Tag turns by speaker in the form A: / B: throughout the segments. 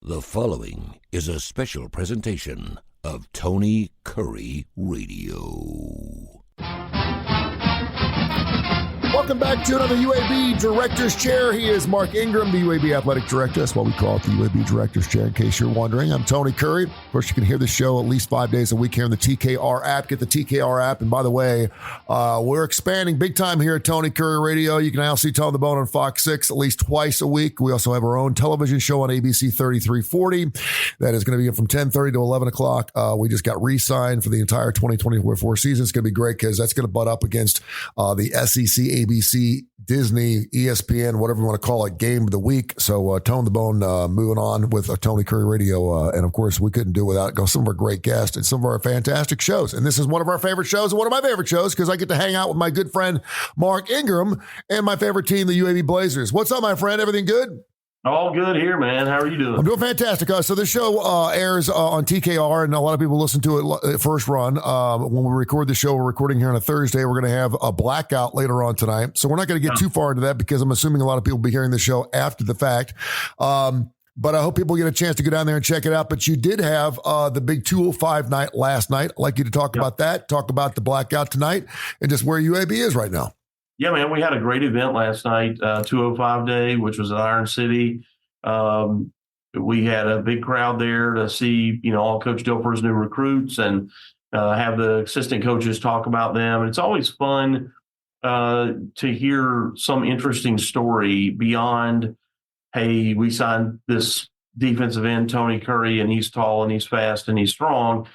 A: The following is a special presentation of Tony Kurre Radio.
B: Welcome back to another UAB Director's Chair. He is Mark Ingram, the UAB Athletic Director. That's why we call it the UAB Director's Chair, in case you're wondering. I'm Tony Kurre. Of course, you can hear the show at least 5 days a week here on the TKR app. Get the TKR app. And by the way, we're expanding big time here at Tony Kurre Radio. You can now see Tone the Bone on Fox 6 at least twice a week. We also have our own television show on ABC 3340. That is going to be from 10:30 to 11 o'clock. We just got re-signed for the entire 2024 season. It's going to be great because that's going to butt up against the SEC, ABC, Disney, ESPN, whatever you want to call it, game of the week. So Tone the Bone moving on with Tony Kurre Radio. And of course, we couldn't do without some of our great guests and some of our fantastic shows. And this is one of our favorite shows and one of my favorite shows because I get to hang out with my good friend, Mark Ingram, and my favorite team, the UAB Blazers. What's up, my friend? Everything good?
C: All good here, man. How are you doing?
B: I'm doing fantastic. So the show airs on TKR, and a lot of people listen to it first run. When we record the show, we're recording here on a Thursday. We're going to have a blackout later on tonight. So we're not going to get too far into that because I'm assuming a lot of people will be hearing the show after the fact. But I hope people get a chance to go down there and check it out. But you did have the big 205 night last night. I'd like you to talk about that, talk about the blackout tonight, and just where UAB is right now.
C: Yeah, man, we had a great event last night, 205 Day, which was at Iron City. We had a big crowd there to see, all Coach Dilfer's new recruits and have the assistant coaches talk about them. And it's always fun to hear some interesting story beyond, hey, we signed this defensive end, Tony Kurre, and he's tall and he's fast and he's strong.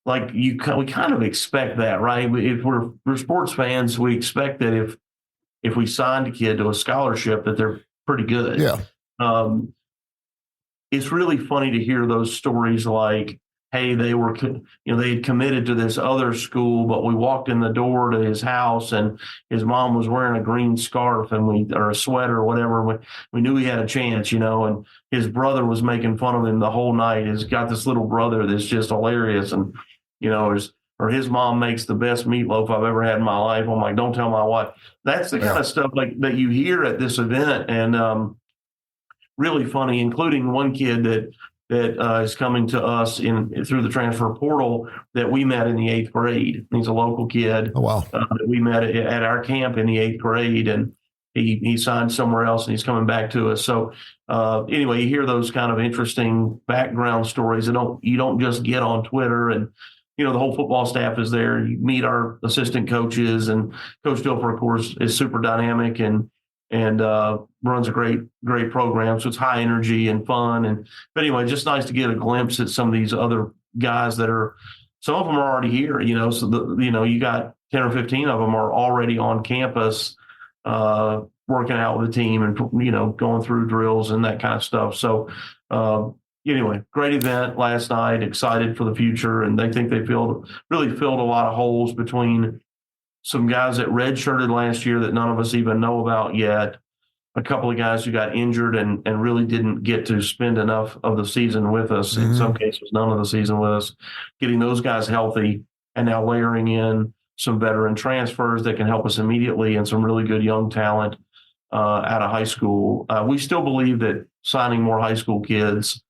C: Like we kind of expect that, right? If we're sports fans, we expect that if we signed a kid to a scholarship, that they're pretty good.
B: Yeah.
C: It's really funny to hear those stories like, hey, they were, they had committed to this other school, but we walked in the door to his house and his mom was wearing a green scarf or a sweater or whatever. We knew he had a chance, and his brother was making fun of him the whole night. He's got this little brother that's just hilarious. And, or his mom makes the best meatloaf I've ever had in my life. I'm like, don't tell my wife. That's the kind of stuff like that you hear at this event, and really funny, including one kid that is coming to us through the transfer portal that we met in the 8th grade. He's a local kid.
B: Oh, wow.
C: That we met at our camp in the 8th grade, and he signed somewhere else, and he's coming back to us. So anyway, you hear those kind of interesting background stories that you don't just get on Twitter. And the whole football staff is there. You meet our assistant coaches, and Coach Dilfer, of course, is super dynamic and runs a great program. So it's high energy and fun. But anyway, just nice to get a glimpse at some of these other guys some of them are already here, so you got 10 or 15 of them are already on campus, working out with the team and, going through drills and that kind of stuff. So, anyway, great event last night, excited for the future. And they think they really filled a lot of holes between some guys that redshirted last year that none of us even know about yet. A couple of guys who got injured and really didn't get to spend enough of the season with us. In some cases, none of the season with us. Getting those guys healthy and now layering in some veteran transfers that can help us immediately and some really good young talent out of high school. We still believe that signing more high school kids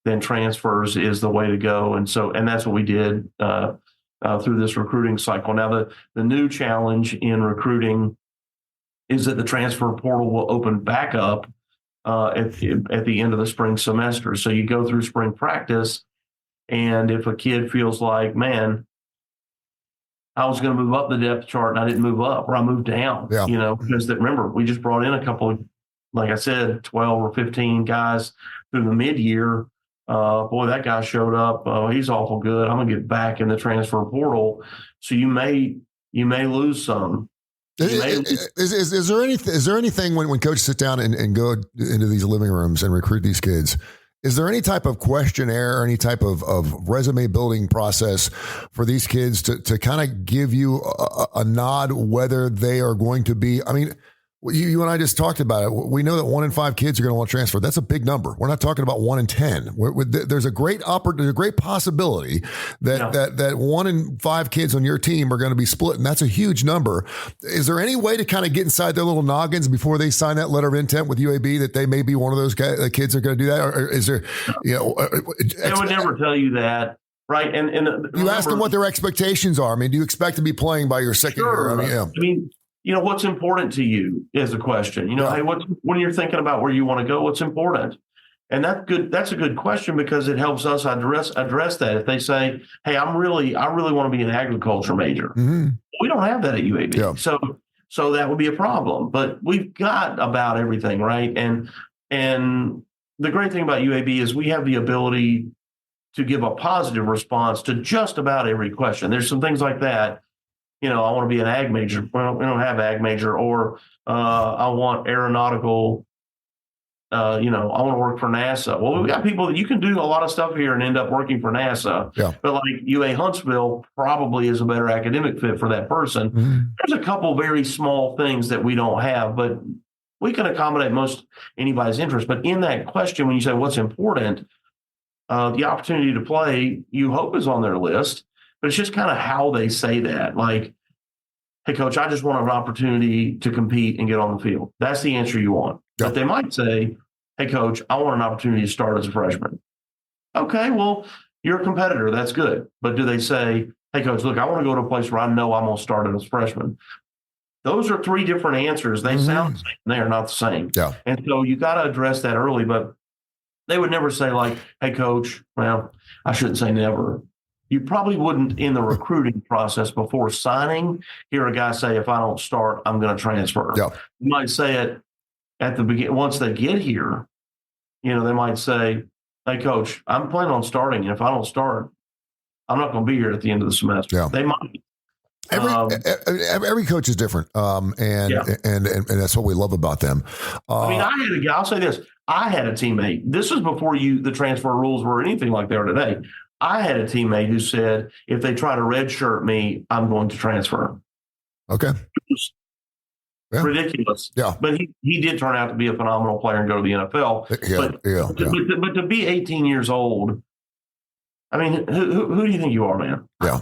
C: than transfers is the way to go. And that's what we did through this recruiting cycle. Now, the new challenge in recruiting is that the transfer portal will open back up at the end of the spring semester. So you go through spring practice, and if a kid feels like, man, I was going to move up the depth chart and I didn't move up, or I moved down, because remember, we just brought in a couple of, like I said, 12 or 15 guys through the mid-year. Boy, that guy showed up. He's awful good. I'm going to get back in the transfer portal. So you may lose some.
B: Is there anything when coaches sit down and go into these living rooms and recruit these kids, is there any type of questionnaire or any type of resume building process for these kids to kind of give you a nod whether they are going to be, You and I just talked about it. We know that 1 in 5 kids are going to want to transfer. That's a big number. We're not talking about 1 in 10. There's a great possibility that 1 in 5 kids on your team are going to be split, and that's a huge number. Is there any way to kind of get inside their little noggins before they sign that letter of intent with UAB that they may be one of those kids that are going to do that? Or is there,
C: they would never tell you that. Right. And
B: you ask them what their expectations are. I mean, do you expect to be playing by your second year?
C: I mean, what's important to you is a question. Hey, when you're thinking about where you want to go, what's important? And that's good. That's a good question because it helps us address that. If they say, hey, I really want to be an agriculture major. Mm-hmm. We don't have that at UAB. Yeah. So that would be a problem. But we've got about everything, right? And the great thing about UAB is we have the ability to give a positive response to just about every question. There's some things like that. I want to be an ag major. Well, we don't have ag major. Or I want aeronautical. I want to work for NASA. Well, we've got people that you can do a lot of stuff here and end up working for NASA. Yeah. But like UA Huntsville probably is a better academic fit for that person. Mm-hmm. There's a couple very small things that we don't have, but we can accommodate most anybody's interest. But in that question, when you say what's important, the opportunity to play, you hope is on their list, but it's just kind of how they say that. Like, hey, coach, I just want an opportunity to compete and get on the field. That's the answer you want. Yep. But they might say, hey, coach, I want an opportunity to start as a freshman. Okay, well, you're a competitor. That's good. But do they say, hey, coach, look, I want to go to a place where I know I'm going to start as a freshman? Those are 3 different answers. They sound the same. They are not the same. Yeah. And so you got to address that early, but they would never say like, hey, coach, well, I shouldn't say never. You probably wouldn't in the recruiting process before signing hear a guy say, if I don't start, I'm going to transfer. Yeah. You might say it at the beginning. Once they get here, they might say, hey, coach, I'm planning on starting. And if I don't start, I'm not going to be here at the end of the semester. Yeah. They might.
B: Every coach is different, and that's what we love about them.
C: I'll say this. I had a teammate. This was before the transfer rules were anything like they are today. I had a teammate who said, if they try to redshirt me, I'm going to transfer.
B: Okay.
C: Ridiculous. Yeah. But he did turn out to be a phenomenal player and go to the NFL. But to be 18 years old, I mean, who do you think you are, man?
B: Yeah.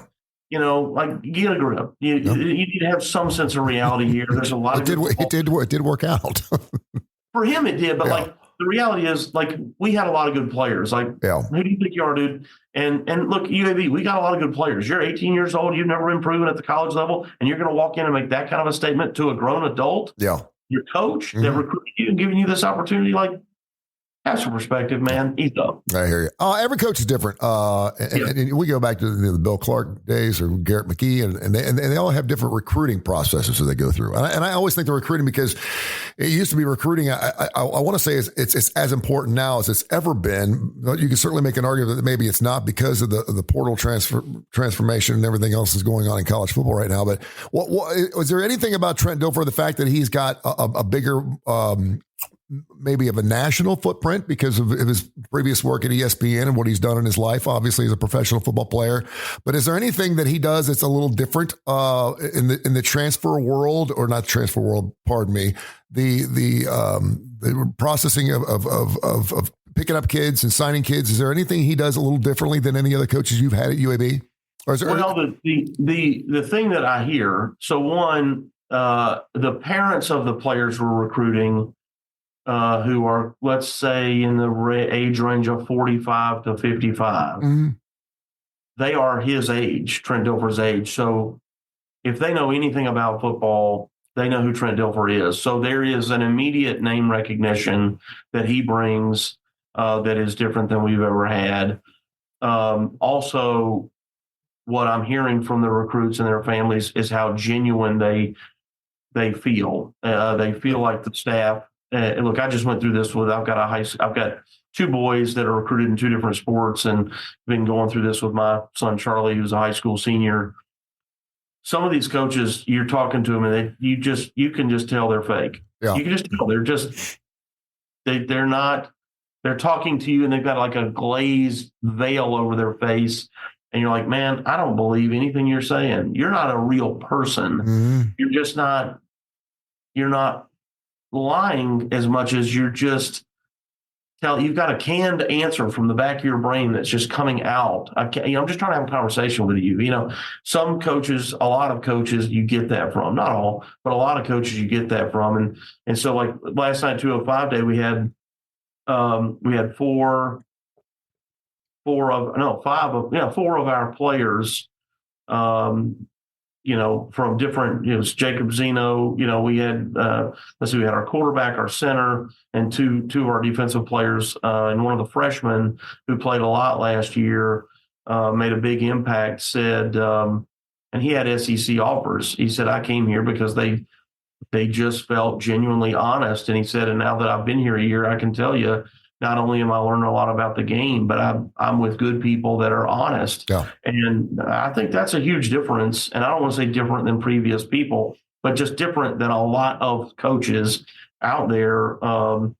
C: Get a grip. You need to have some sense of reality here. There's a lot of
B: it did work out.
C: For him, it did. But the reality is, we had a lot of good players. Who do you think you are, dude? And look, UAB, we got a lot of good players. You're 18 years old. You've never been proven at the college level, and you're going to walk in and make that kind of a statement to a grown adult. Yeah. Your coach that recruited you and giving you this opportunity, have some perspective, man. Eat up.
B: I hear you. Every coach is different. And we go back to the Bill Clark days or Garrett McKee, and they all have different recruiting processes that they go through. And I always think the recruiting, because it used to be recruiting, I want to say it's as important now as it's ever been. You can certainly make an argument that maybe it's not because of the portal transformation and everything else is going on in college football right now. But what was there anything about Trent Dilfer, the fact that he's got a bigger maybe of a national footprint because of his previous work at ESPN and what he's done in his life, obviously as a professional football player. But is there anything that he does that's a little different in the transfer world, or not transfer world? Pardon me. The processing of picking up kids and signing kids. Is there anything he does a little differently than any other coaches you've had at UAB? Or is there
C: the thing that I hear. So one, the parents of the players we're recruiting, who are, let's say, in the age range of 45 to 55. Mm-hmm. They are his age, Trent Dilfer's age. So if they know anything about football, they know who Trent Dilfer is. So there is an immediate name recognition that he brings that is different than we've ever had. Also, what I'm hearing from the recruits and their families is how genuine they feel. They feel like the staff. Look, I just went through this I've got 2 boys that are recruited in 2 different sports, and been going through this with my son Charlie, who's a high school senior. Some of these coaches, you're talking to them, and you can just tell they're fake. Yeah. You can just tell they're not. They're talking to you, and they've got like a glazed veil over their face, and you're like, man, I don't believe anything you're saying. You're not a real person. Mm-hmm. You're just not. You're not lying as much as you're just you've got a canned answer from the back of your brain that's just coming out. I'm just trying to have a conversation with you. Some coaches, a lot of coaches, you get that from. Not all, but a lot of coaches you get that from. And so like last night, 205 day, we had four of our players, from different, it was Jacob Zeno, we had, we had our quarterback, our center, and two of our defensive players, and one of the freshmen who played a lot last year, made a big impact, said, and he had SEC offers. He said, I came here because they just felt genuinely honest. And he said, and now that I've been here a year, I can tell you, not only am I learning a lot about the game, but I'm with good people that are honest.
B: Yeah.
C: And I think that's a huge difference. And I don't want to say different than previous people, but just different than a lot of coaches out there. I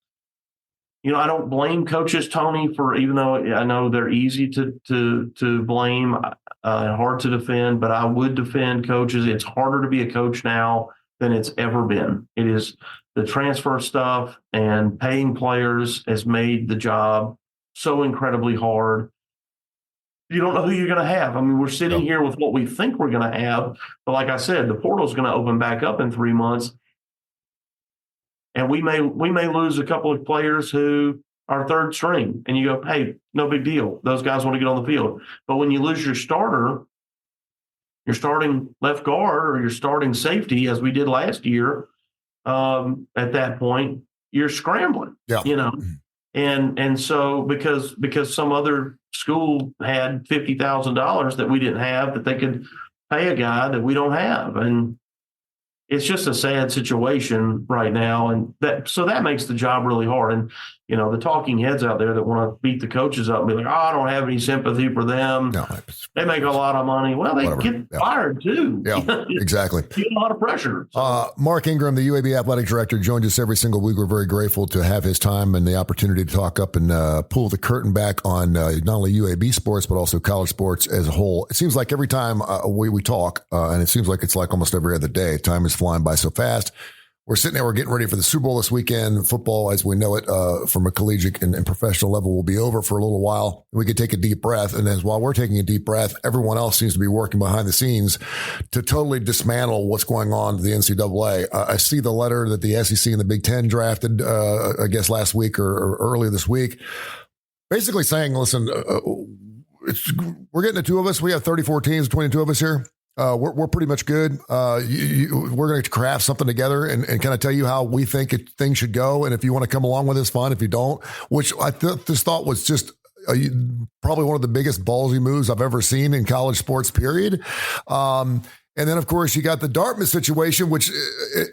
C: don't blame coaches, Tony, for, even though I know they're easy to blame, hard to defend, but I would defend coaches. It's harder to be a coach now than it's ever been. It is the transfer stuff, and paying players has made the job so incredibly hard. You don't know who you're going to have. I mean, we're sitting here with what we think we're going to have, but like I said, the portal is going to open back up in 3 months, and we may lose a couple of players who are third string, and you go, hey, no big deal. Those guys want to get on the field. But when you lose your starter, your starting left guard or your starting safety, as we did last year, at that point, you're scrambling, and so because some other school had $50,000 that we didn't have, that they could pay a guy that we don't have. And it's just a sad situation right now. And that makes the job really hard. And, the talking heads out there that want to beat the coaches up and be like, oh, I don't have any sympathy for them.
B: No,
C: they make a lot of money. Well, they get fired too.
B: Yeah, exactly.
C: You get a lot of pressure. So.
B: Mark Ingram, the UAB athletic director, joins us every single week. We're very grateful to have his time and the opportunity to talk up and pull the curtain back on not only UAB sports, but also college sports as a whole. It seems like every time we talk, and it seems like it's like almost every other day, time is flying by so fast. We're sitting there, we're getting ready for the Super Bowl this weekend. Football, as we know it, from a collegiate and professional level, will be over for a little while. We could take a deep breath. And as while we're taking a deep breath, everyone else seems to be working behind the scenes to totally dismantle what's going on to the NCAA. I see the letter that the SEC and the Big Ten drafted, I guess last week or earlier this week, basically saying, listen, we're getting the two of us. We have 34 teams, 22 of us here. We're pretty much good. We're going to craft something together and kind of tell you how we think things should go. And if you want to come along with us, fine. If you don't, which I this thought was just probably one of the biggest ballsy moves I've ever seen in college sports, period. And then, of course, you got the Dartmouth situation, which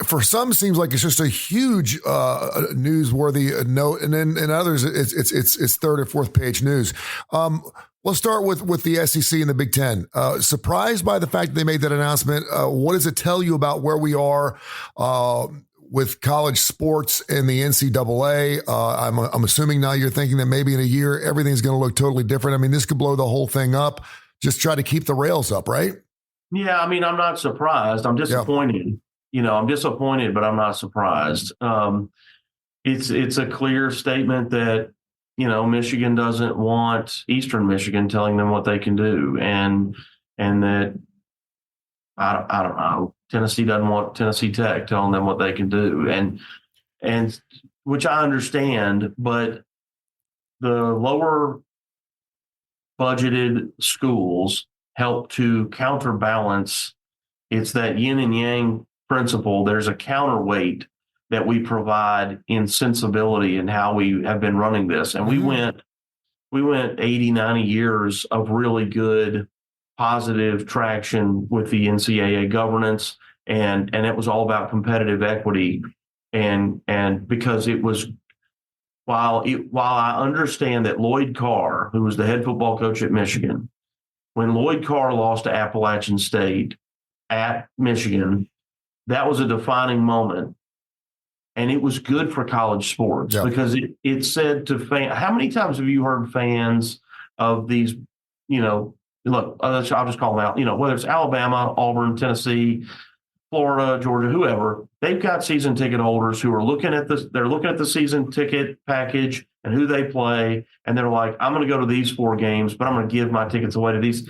B: for some seems like it's just a huge newsworthy note, and then in others, it's third or fourth page news. Let's start with the SEC and the Big Ten. Surprised by the fact that they made that announcement. What does it tell you about where we are with college sports and the NCAA? I'm assuming now you're thinking that maybe in a year everything's going to look totally different. I mean, this could blow the whole thing up. Just try to keep the rails up, right?
C: Yeah, I mean, I'm not surprised. I'm disappointed. Yeah. I'm disappointed, but I'm not surprised. It's a clear statement that, Michigan doesn't want Eastern Michigan telling them what they can do. And that, I don't know, Tennessee doesn't want Tennessee Tech telling them what they can do. And which I understand, but the lower budgeted schools help to counterbalance. It's that yin and yang principle. There's a counterweight that we provide in sensibility and how we have been running this. And we went 80, 90 years of really good, positive traction with the NCAA governance. And it was all about competitive equity. And because it was, while I understand that Lloyd Carr, who was the head football coach at Michigan, when Lloyd Carr lost to Appalachian State at Michigan, that was a defining moment. And it was good for college sports because it said to fans, how many times have you heard fans of these, look, I'll just call them out, whether it's Alabama, Auburn, Tennessee, Florida, Georgia, whoever, they've got season ticket holders who are looking at the season ticket package and who they play, and they're like, I'm going to go to these 4 games, but I'm going to give my tickets away to these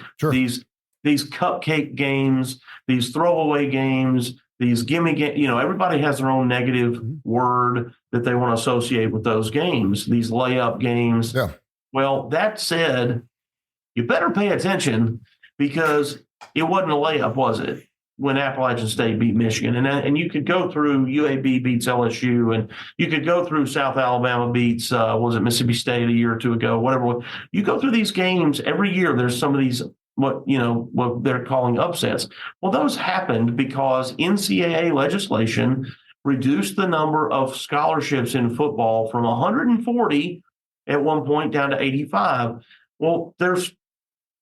C: cupcake games, these throwaway games, these gimme games. Everybody has their own negative word that they want to associate with those games, these layup games.
B: Yeah.
C: Well, that said, you better pay attention, because it wasn't a layup, was it, when Appalachian State beat Michigan? And you could go through UAB beats LSU, and you could go through South Alabama beats, was it Mississippi State a year or two ago, whatever. You go through these games every year. There's some of these, what they're calling upsets. Well, those happened because NCAA legislation reduced the number of scholarships in football from 140 at one point down to 85. Well, there's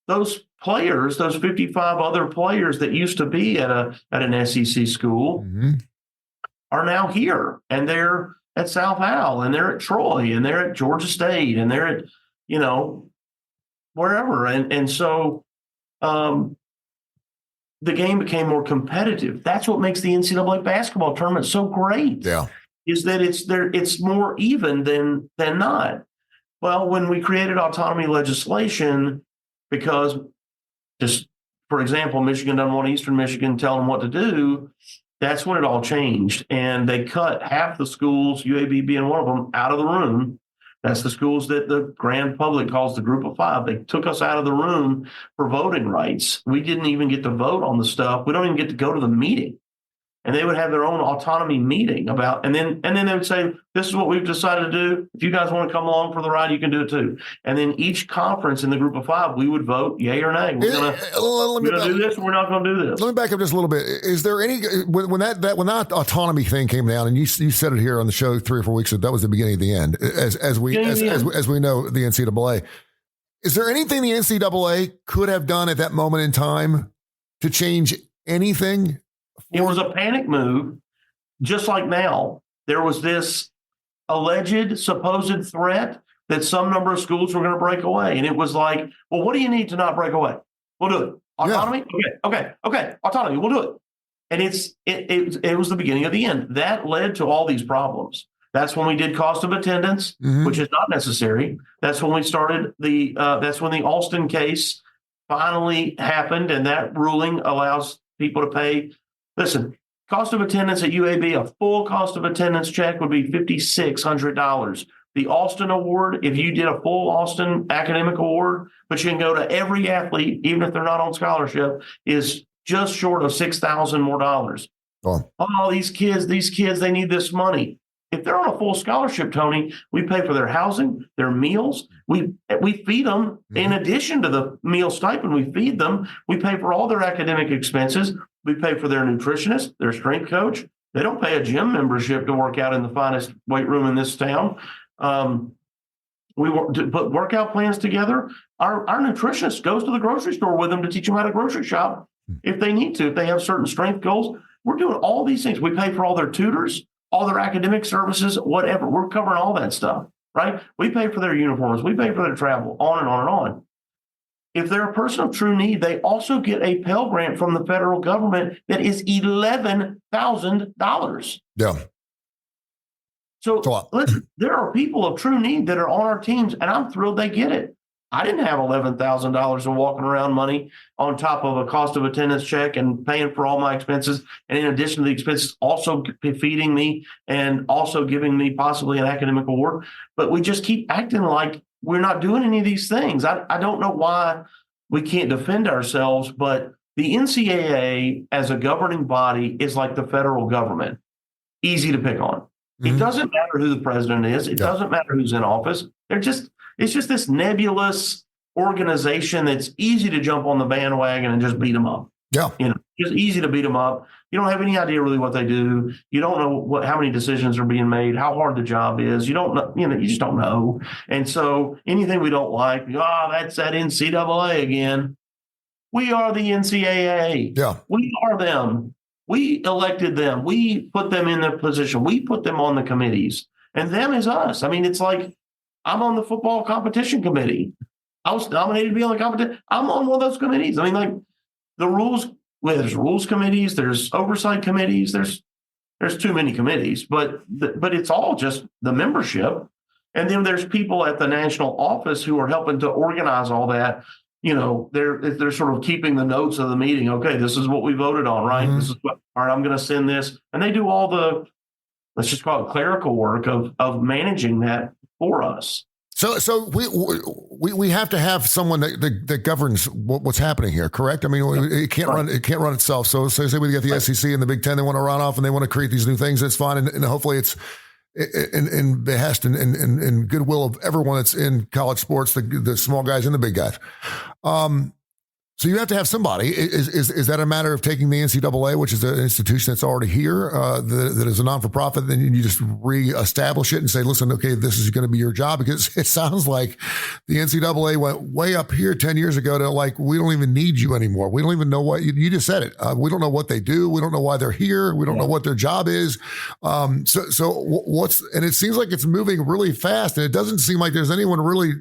C: those players, those 55 other players that used to be at an SEC school are now here, and they're at South Al, and they're at Troy, and they're at Georgia State, and they're at, wherever. And so the game became more competitive. That's what makes the NCAA basketball tournament so great.
B: Yeah.
C: Is that it's more even than not. Well, when we created autonomy legislation, because just, for example, Michigan doesn't want Eastern Michigan telling them what to do, that's when it all changed. And they cut half the schools, UAB being one of them, out of the room. That's the schools that the grand public calls the Group of Five. They took us out of the room for voting rights. We didn't even get to vote on the stuff. We don't even get to go to the meeting. And they would have their own autonomy meeting about, and then they would say, this is what we've decided to do. If you guys want to come along for the ride, you can do it too. And then each conference in the Group of Five, we would vote yay or nay. We're going to do this, or we're not going to do this.
B: Let me back up just a little bit. Is there any, when that autonomy thing came down, and you said it here on the show 3 or 4 weeks ago, that was the beginning of the end, as we know the NCAA. Is there anything the NCAA could have done at that moment in time to change anything?
C: It was a panic move, just like now. There was this alleged, supposed threat that some number of schools were going to break away. And it was like, well, what do you need to not break away? We'll do it. Autonomy? Yeah. Okay. Autonomy. We'll do it. And it was the beginning of the end. That led to all these problems. That's when we did cost of attendance, which is not necessary. That's when we started that's when the Alston case finally happened. And that ruling allows people to pay. Listen, cost of attendance at UAB, a full cost of attendance check would be $5,600. The Alston Award, if you did a full Alston academic award, but you can go to every athlete, even if they're not on scholarship, is just short of $6,000 more dollars. Oh, these kids, they need this money. If they're on a full scholarship, Tony, we pay for their housing, their meals. We feed them. In addition to the meal stipend, we feed them. We pay for all their academic expenses. We pay for their nutritionist, their strength coach. They don't pay a gym membership to work out in the finest weight room in this town. We put workout plans together. Our nutritionist goes to the grocery store with them to teach them how to grocery shop if they need to, if they have certain strength goals. We're doing all these things. We pay for all their tutors, all their academic services, whatever. We're covering all that stuff, right? We pay for their uniforms. We pay for their travel, on and on and on. If they're a person of true need, they also get a Pell Grant from the federal government that is $11,000.
B: Yeah.
C: So listen, there are people of true need that are on our teams, and I'm thrilled they get it. I didn't have $11,000 in walking around money on top of a cost of attendance check and paying for all my expenses. And in addition to the expenses, also feeding me and also giving me possibly an academic award. But we just keep acting like we're not doing any of these things. I don't know why we can't defend ourselves, but the NCAA as a governing body is like the federal government. Easy to pick on. It doesn't matter who the president is. It doesn't matter who's in office. It's just this nebulous organization that's easy to jump on the bandwagon and just beat them up.
B: Yeah.
C: Just easy to beat them up. You don't have any idea really what they do. You don't know how many decisions are being made, how hard the job is. You don't know, you just don't know. And so anything we don't like, that's that NCAA again. We are the NCAA.
B: Yeah.
C: We are them. We elected them. We put them in their position. We put them on the committees. And them is us. I mean, it's like I'm on the football competition committee. I was nominated to be on the competition. I'm on one of those committees. I mean, like the rules well, there's rules committees, there's oversight committees, there's too many committees, but it's all just the membership. And then there's people at the national office who are helping to organize all that. They're sort of keeping the notes of the meeting. Okay, this is what we voted on, right? This is what, all right, I'm going to send this. And they do all the, let's just call it clerical work of managing that for us.
B: So we have to have someone that governs what's happening here, correct? I mean, it can't run itself. So say we get the SEC and the Big Ten, they want to run off and they want to create these new things. That's fine, and hopefully it's in behest and goodwill of everyone that's in college sports, the small guys and the big guys. So you have to have somebody. Is that a matter of taking the NCAA, which is an institution that's already here, that is a non-for-profit, then you just reestablish it and say, listen, okay, this is going to be your job? Because it sounds like the NCAA went way up here 10 years ago to like, we don't even need you anymore. We don't even know what, you just said it. We don't know what they do. We don't know why they're here. We don't know what their job is. And it seems like it's moving really fast, and it doesn't seem like there's anyone really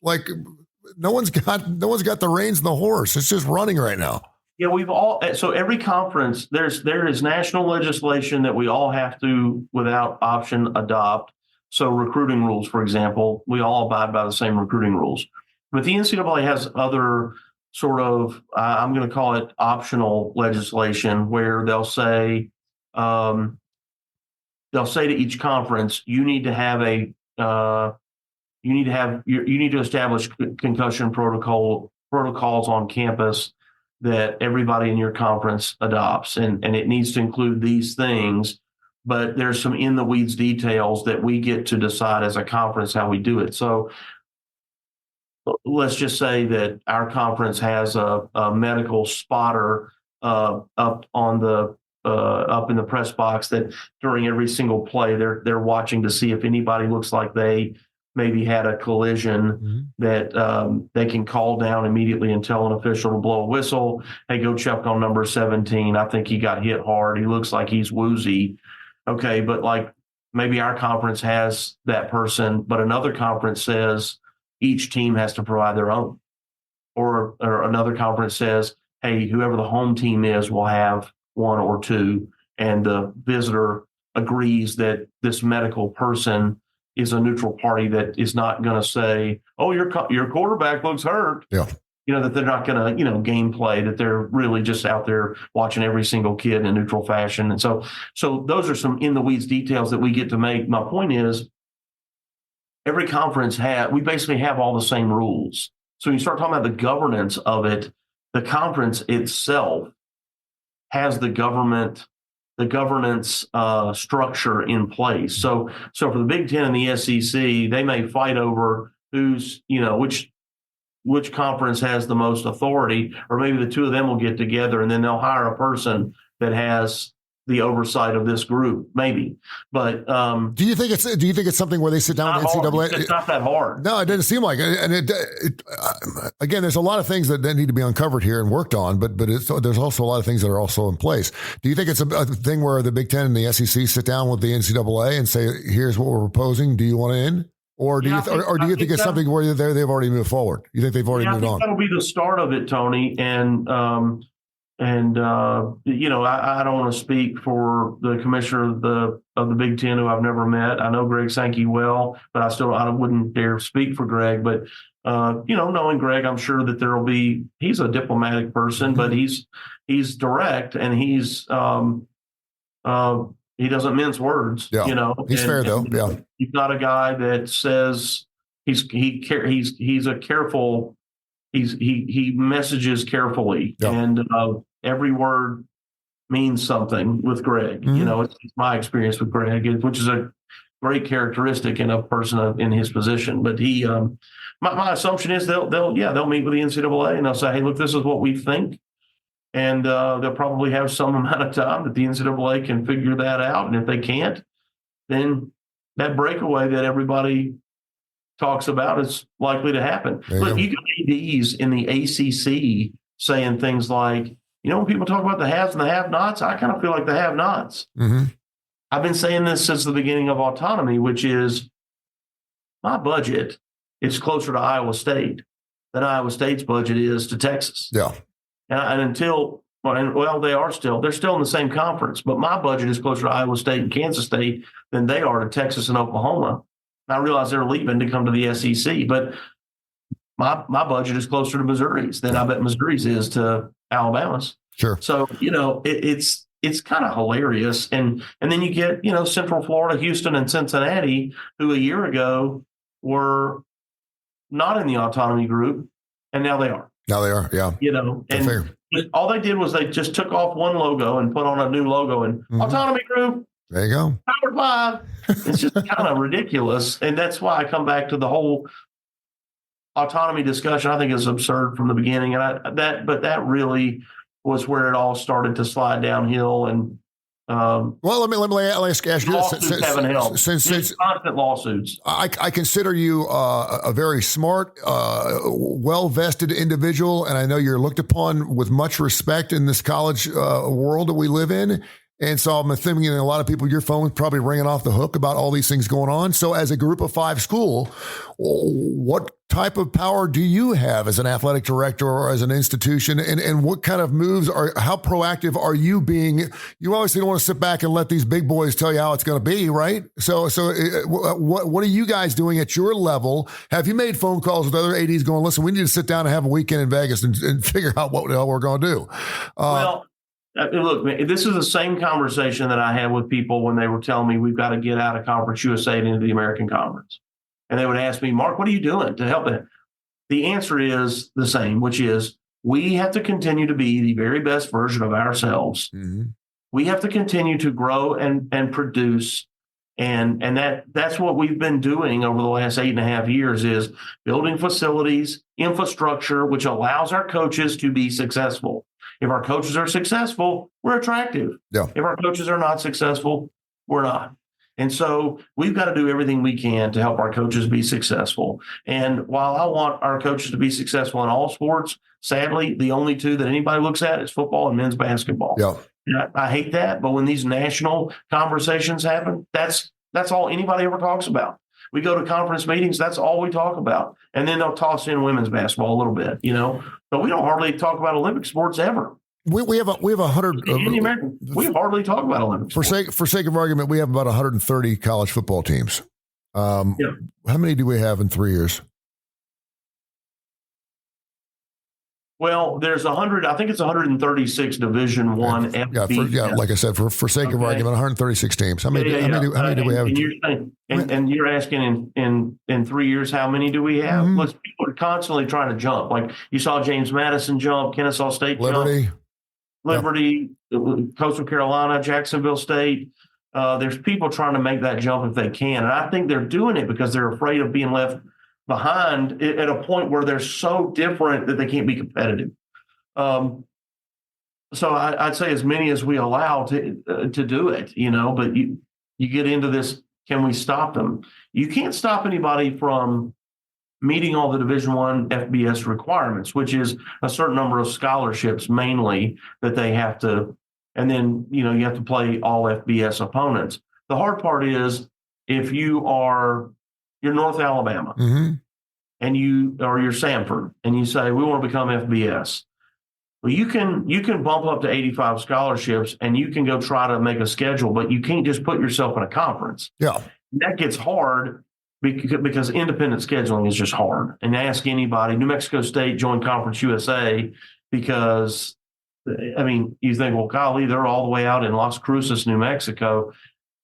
B: like, no one's got the reins in the horse. It's just running right now.
C: Yeah, so every conference, there is national legislation that we all have to, without option, adopt. So recruiting rules, for example, we all abide by the same recruiting rules. But the NCAA has other sort of, I'm going to call it optional legislation, where they'll say to each conference, you need to establish concussion protocols on campus that everybody in your conference adopts. And it needs to include these things, but there's some in the weeds details that we get to decide as a conference how we do it. So let's just say that our conference has a medical spotter up in the press box that during every single play, they're watching to see if anybody looks like they maybe had a collision, that they can call down immediately and tell an official to blow a whistle. Hey, go check on number 17. I think he got hit hard. He looks like he's woozy. Okay, but like maybe our conference has that person, but another conference says each team has to provide their own. Or another conference says, hey, whoever the home team is will have one or two, and the visitor agrees that this medical person is a neutral party that is not going to say, oh, your quarterback looks hurt.
B: Yeah.
C: That they're not going to, gameplay, that they're really just out there watching every single kid in a neutral fashion. And so those are some in the weeds details that we get to make. My point is, every conference we basically have all the same rules. So when you start talking about the governance of it, the conference itself has the governance structure in place. So for the Big Ten and the SEC, they may fight over who's, which conference has the most authority, or maybe the two of them will get together and then they'll hire a person that has the oversight of this group, maybe. But do you think it's something where they sit down with NCAA? It's not that hard.
B: No, it doesn't seem like it. And again, there's a lot of things that need to be uncovered here and worked on, but there's also a lot of things that are also in place. Do you think it's a thing where the Big Ten and the SEC sit down with the NCAA and say, here's what we're proposing, do you want in? Or do you think it's something where they've already moved forward? You think they've already moved on?
C: That'll be the start of it, Tony. And I don't want to speak for the commissioner of the Big Ten, who I've never met. I know Greg Sankey well, but I wouldn't dare speak for Greg. But knowing Greg, I'm sure that he's a diplomatic person, but he's direct, and he doesn't mince words.
B: Yeah. He's fair though. Yeah,
C: he's not a guy that says he messages carefully, and every word means something with Greg. It's my experience with Greg, which is a great characteristic in a person in his position. But my assumption is they'll meet with the NCAA and they'll say, hey, look, this is what we think. And they'll probably have some amount of time that the NCAA can figure that out. And if they can't, then that breakaway that everybody talks about is likely to happen. Look, you got ADs in the ACC saying things like, when people talk about the haves and the have-nots, I kind of feel like the have-nots.
B: Mm-hmm.
C: I've been saying this since the beginning of autonomy, which is my budget is closer to Iowa State than Iowa State's budget is to Texas.
B: Yeah.
C: And until they're still in the same conference, but my budget is closer to Iowa State and Kansas State than they are to Texas and Oklahoma. I realize they're leaving to come to the SEC, but my budget is closer to Missouri's than I bet Missouri's is to Alabama's.
B: Sure.
C: So, it's kind of hilarious. And then you get, Central Florida, Houston, and Cincinnati, who a year ago were not in the autonomy group, and now they are.
B: Now they are, yeah.
C: And all they did was they just took off one logo and put on a new logo and autonomy group.
B: There you go.
C: Power 5. It's just kind of ridiculous. And that's why I come back to the whole autonomy discussion. I think is absurd from the beginning. And but that really was where it all started to slide downhill. And
B: well, let me ask you
C: this. Haven't helped. Since constant lawsuits.
B: I consider you a very smart, well-vested individual, and I know you're looked upon with much respect in this college world that we live in. And so I'm thinking a lot of people, your phone's probably ringing off the hook about all these things going on. So as a group of 5 school, what type of power do you have as an athletic director or as an institution? And what kind of moves how proactive are you being? You obviously don't want to sit back and let these big boys tell you how it's going to be, right? So what are you guys doing at your level? Have you made phone calls with other ADs going, listen, we need to sit down and have a weekend in Vegas and figure out what the hell we're going to do?
C: Look, this is the same conversation that I had with people when they were telling me we've got to get out of Conference USA and into the American Conference. And they would ask me, Mark, what are you doing to help it? The answer is the same, which is we have to continue to be the very best version of ourselves. Mm-hmm. We have to continue to grow and produce. And that's what we've been doing over the last 8.5 years is building facilities, infrastructure, which allows our coaches to be successful. If our coaches are successful, we're attractive.
B: Yeah.
C: If our coaches are not successful, we're not. And so we've got to do everything we can to help our coaches be successful. And while I want our coaches to be successful in all sports, sadly, the only two that anybody looks at is football and men's basketball.
B: Yeah.
C: I hate that. But when these national conversations happen, that's all anybody ever talks about. We go to conference meetings, that's all we talk about. And then they'll toss in women's basketball a little bit, but we don't hardly talk about Olympic sports ever.
B: We have 100.
C: We hardly talk about Olympics.
B: For sake of argument, we have about 130 college football teams. How many do we have in 3 years?
C: Well, there's 100. I think it's 136 Division I FBS.
B: Like I said, for sake of argument, 136 teams. How many do we have?
C: And you're asking in 3 years, how many do we have? Mm-hmm. Look, people are constantly trying to jump. Like you saw James Madison jump, Kennesaw State jump, Liberty, Coastal Carolina, Jacksonville State. There's people trying to make that jump if they can, and I think they're doing it because they're afraid of being left behind at a point where they're so different that they can't be competitive. So I'd say as many as we allow to do it, but you get into this, can we stop them? You can't stop anybody from meeting all the Division I FBS requirements, which is a certain number of scholarships mainly that they have to, and then, you have to play all FBS opponents. The hard part is if you're North Alabama, mm-hmm. and you're Samford, and you say we want to become FBS. Well, you can bump up to 85 scholarships, and you can go try to make a schedule, but you can't just put yourself in a conference.
B: Yeah,
C: that gets hard because independent scheduling is just hard. And ask anybody. New Mexico State joined Conference USA because, you think, well, golly, they're all the way out in Las Cruces, New Mexico.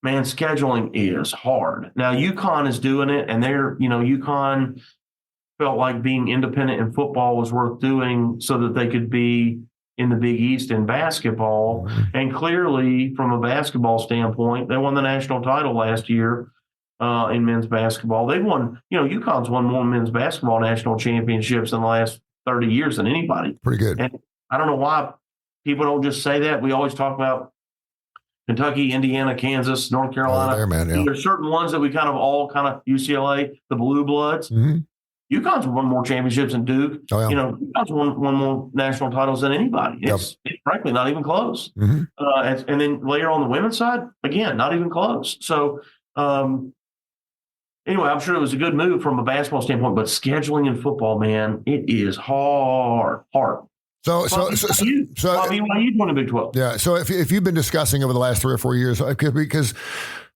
C: Man, scheduling is hard. Now, UConn is doing it, and UConn felt like being independent in football was worth doing so that they could be in the Big East in basketball. Mm-hmm. And clearly, from a basketball standpoint, they won the national title last year in men's basketball. They've won, UConn's won more men's basketball national championships in the last 30 years than anybody.
B: Pretty good.
C: And I don't know why people don't just say that. We always talk about Kentucky, Indiana, Kansas, North Carolina. There's certain ones that we UCLA, the Blue Bloods. Mm-hmm. UConn's won more championships than Duke. Oh, yeah. UConn's won more national titles than anybody. It's frankly not even close. Mm-hmm. And then later on the women's side, again, not even close. So anyway, I'm sure it was a good move from a basketball standpoint, but scheduling in football, man, it is hard.
B: So
C: Bobby, why are you doing a Big 12?
B: Yeah. So if you've been discussing over the last 3 or 4 years, because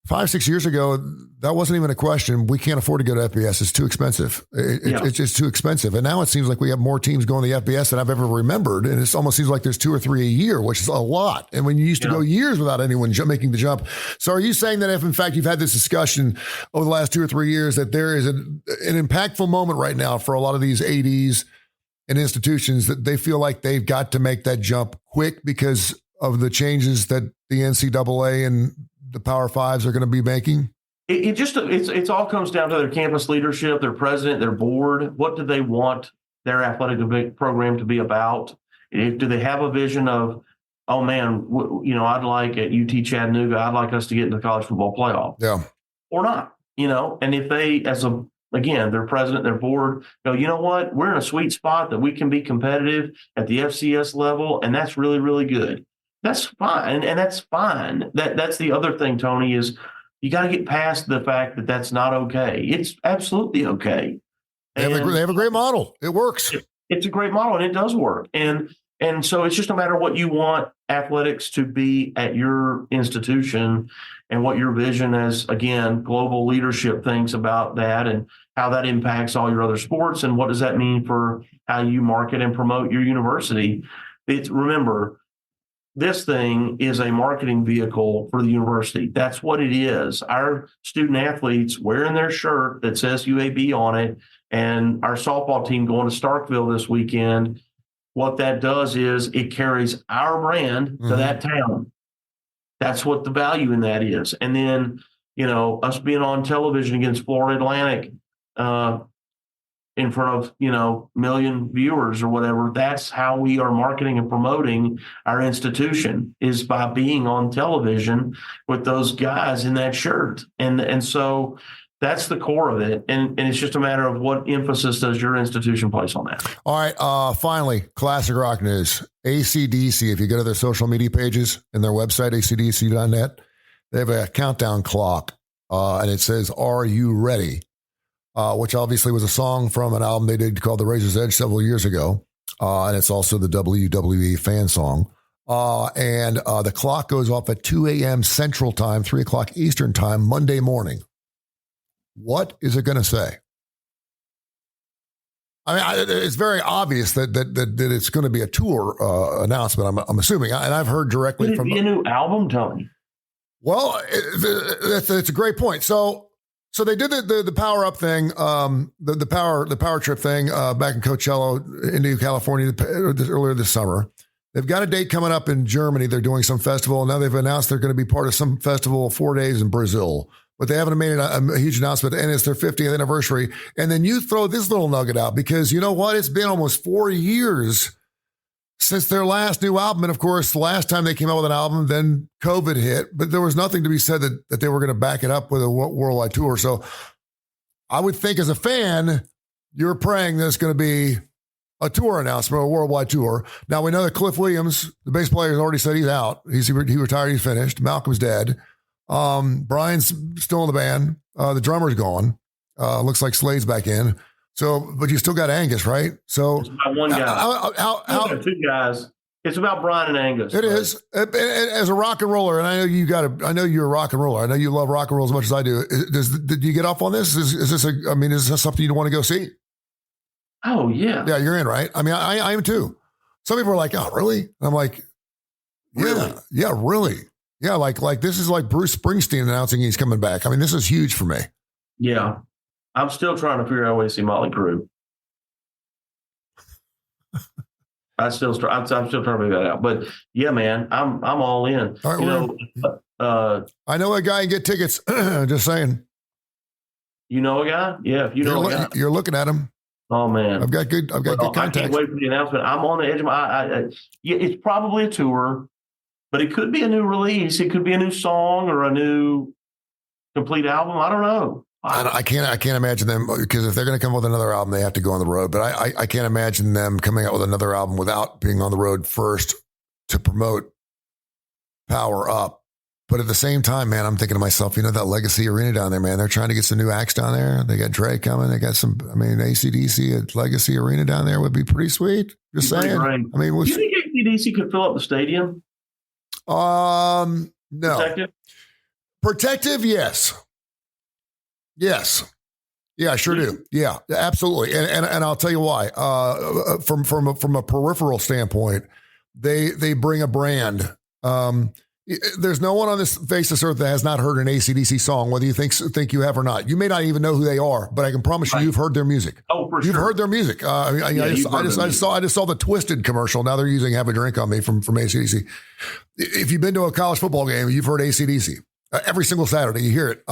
B: 5-6 years ago, that wasn't even a question. We can't afford to go to FBS. It's too expensive. It's just too expensive. And now it seems like we have more teams going to the FBS than I've ever remembered. And it almost seems like there's 2 or 3 a year, which is a lot. And when you used to go years without anyone making the jump. So are you saying that if, in fact, you've had this discussion over the last 2 or 3 years, that there is an impactful moment right now for a lot of these ADs and institutions that they feel like they've got to make that jump quick because of the changes that the NCAA and the Power Fives are going to be making?
C: It all comes down to their campus leadership, their president, their board. What do they want their athletic program to be about? Do they have a vision of, oh man, I'd like at UT Chattanooga, I'd like us to get into the college football playoff, or not? And if they, their president, their board go, you know what, we're in a sweet spot that we can be competitive at the FCS level, and that's really, really good. That's fine, and that's fine. That's the other thing, Tony, is you got to get past the fact that that's not okay. It's absolutely okay.
B: They have a great model. It works.
C: It's a great model, and it does work. And so it's just no matter what you want athletics to be at your institution and what your vision as, again, global leadership thinks about that and how that impacts all your other sports and what does that mean for how you market and promote your university. Remember, this thing is a marketing vehicle for the university. That's what it is. Our student athletes wearing their shirt that says UAB on it, and our softball team going to Starkville this weekend, what that does is it carries our brand to that town. That's what the value in that is. And then, us being on television against Florida Atlantic, in front of, million viewers or whatever, that's how we are marketing and promoting our institution, is by being on television with those guys in that shirt. And so that's the core of it. And it's just a matter of what emphasis does your institution place on that.
B: All right. Finally, classic rock news. AC/DC, if you go to their social media pages and their website, acdc.net, they have a countdown clock, and it says, "Are you ready?" Which obviously was a song from an album they did called The Razor's Edge several years ago. And it's also the WWE fan song. And the clock goes off at 2 a.m. Central Time, 3 o'clock Eastern Time, Monday morning. What is it going to say? I mean, it's very obvious that it's going to be a tour announcement, I'm assuming. And I've heard directly
C: Could it
B: from...
C: be a new album, Tony?
B: Well, it's a great point. So they did the power up thing, the power trip thing back in Coachella, Indio, California, earlier this summer. They've got a date coming up in Germany. They're doing some festival. Now they've announced they're going to be part of some festival 4 days in Brazil. But they haven't made a huge announcement, and it's their 50th anniversary. And then you throw this little nugget out because you know what? It's been almost 4 years since their last new album. And of course, the last time they came out with an album, then COVID hit. But there was nothing to be said that they were going to back it up with a worldwide tour. So I would think as a fan, you're praying there's going to be a tour announcement, a worldwide tour. Now, we know that Cliff Williams, the bass player, has already said he's out. He retired, he's finished. Malcolm's dead. Brian's still in the band. The drummer's gone. Looks like Slade's back in. So, but you still got Angus, right? So
C: it's about one guy. How two guys. It's about Brian and Angus.
B: It is. As a rock and roller, and I know you're a rock and roller. I know you love rock and roll as much as I do. Did you get off on this? Is this something you want to go see?
C: Oh yeah.
B: Yeah, you're in, right? I mean, I am too. Some people are like, oh, really? And I'm like, yeah, really? Yeah, really. Yeah, like this is like Bruce Springsteen announcing he's coming back. I mean, this is huge for me.
C: Yeah. I'm still trying to figure out a way to see Motley Crue. I'm still trying to figure that out. But yeah, man, I'm all in.
B: All right, I know a guy can get tickets. Just saying.
C: You know a guy? Yeah, if you know a guy.
B: You're looking at him.
C: Oh man,
B: I've got good contacts.
C: I can't wait for the announcement. I'm on the edge of my. It's probably a tour, but it could be a new release. It could be a new song or a new complete album. I don't know.
B: I can't imagine them, because if they're going to come with another album, they have to go on the road. But I can't imagine them coming out with another album without being on the road first to promote Power Up. But at the same time, man, I'm thinking to myself, that Legacy Arena down there, man, they're trying to get some new acts down there. They got Dre coming. They got AC/DC at Legacy Arena down there would be pretty sweet. Just saying.
C: Great.
B: I mean,
C: do you think AC/DC could fill up the stadium?
B: No.
C: Protective?
B: Yes. Yeah, I sure do. Yeah, absolutely. And I'll tell you why. From a peripheral standpoint, they bring a brand. There's no one on this face of this earth that has not heard an AC/DC song, whether you think you have or not. You may not even know who they are, but I can promise you've heard their music.
C: Oh, for
B: You've
C: sure.
B: heard their music. I just saw the Twisted commercial. Now they're using "Have a Drink on Me" from AC/DC. If you've been to a college football game, you've heard AC/DC every single Saturday. You hear it.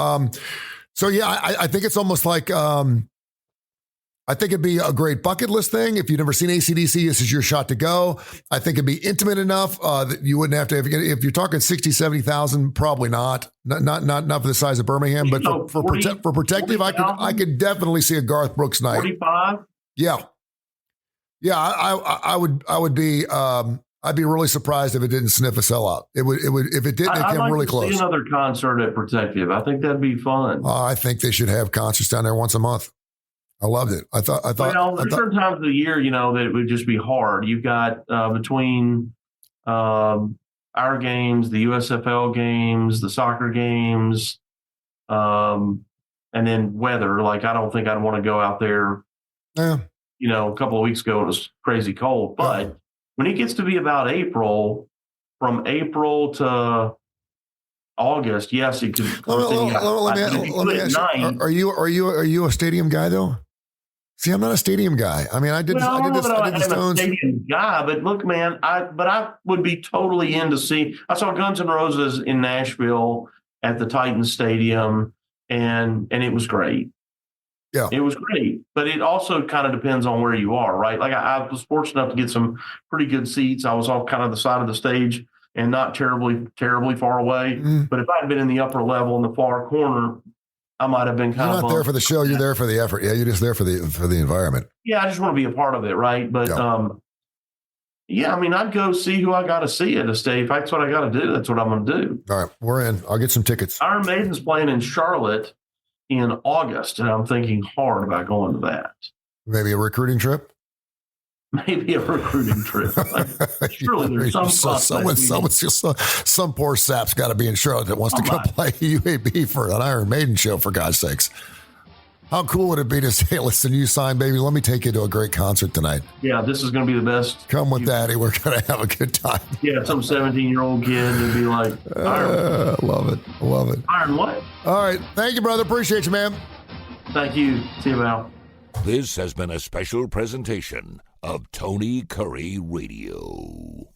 B: So yeah, I think it's almost like I think it'd be a great bucket list thing. If you've never seen AC/DC, this is your shot to go. I think it'd be intimate enough that you wouldn't have to. If you're talking 60, 70,000, probably not for the size of Birmingham. But for protective, I could definitely see a Garth Brooks night.
C: 45.
B: Yeah. I would be. I'd be really surprised if it didn't sniff a sellout. It would if it didn't. It came really close.
C: See another concert at Protective. I think that'd be fun.
B: I think they should have concerts down there once a month. I loved it. I thought.
C: There's certain times of the year, that it would just be hard. You've got between our games, the USFL games, the soccer games, and then weather. Like, I don't think I'd want to go out there.
B: Yeah.
C: A couple of weeks ago, it was crazy cold. But when it gets to be about April, from April to August, yes, it could.
B: Let me ask you, are you a stadium guy though? See, I'm not a stadium guy. I mean, I did the Stones.
C: Stadium guy, but look, man, I would be totally in to see. I saw Guns N' Roses in Nashville at the Titans Stadium, and it was great.
B: Yeah,
C: it was great. But it also kind of depends on where you are, right? Like I was fortunate enough to get some pretty good seats. I was off kind of the side of the stage and not terribly far away. But if I'd been in the upper level in the far corner, I might have been kind of.
B: You're not there for the show. You're there for the effort. Yeah, you're just there for the environment.
C: Yeah, I just want to be a part of it, right? But yeah, I mean, I'd go see who I got to see at a stage. If that's what I got to do, that's what I'm going to do.
B: All right, we're in. I'll get some tickets.
C: Iron Maiden's playing in Charlotte in August, and I'm thinking hard about going to that.
B: Maybe a recruiting trip.
C: Maybe a recruiting trip. Surely there's
B: some poor sap's got to be in Charlotte that wants to come play UAB for an Iron Maiden show, for God's sakes. How cool would it be to say, listen, you signed, baby, let me take you to a great concert tonight.
C: Yeah, this is going to be the best.
B: Come with Daddy. We're going to have a good time.
C: Yeah, some 17-year-old kid would be like, Iron.
B: Love it.
C: Iron what?
B: All right. Thank you, brother. Appreciate you, man.
C: Thank you. See you, Val.
A: This has been a special presentation of Tony Curry Radio.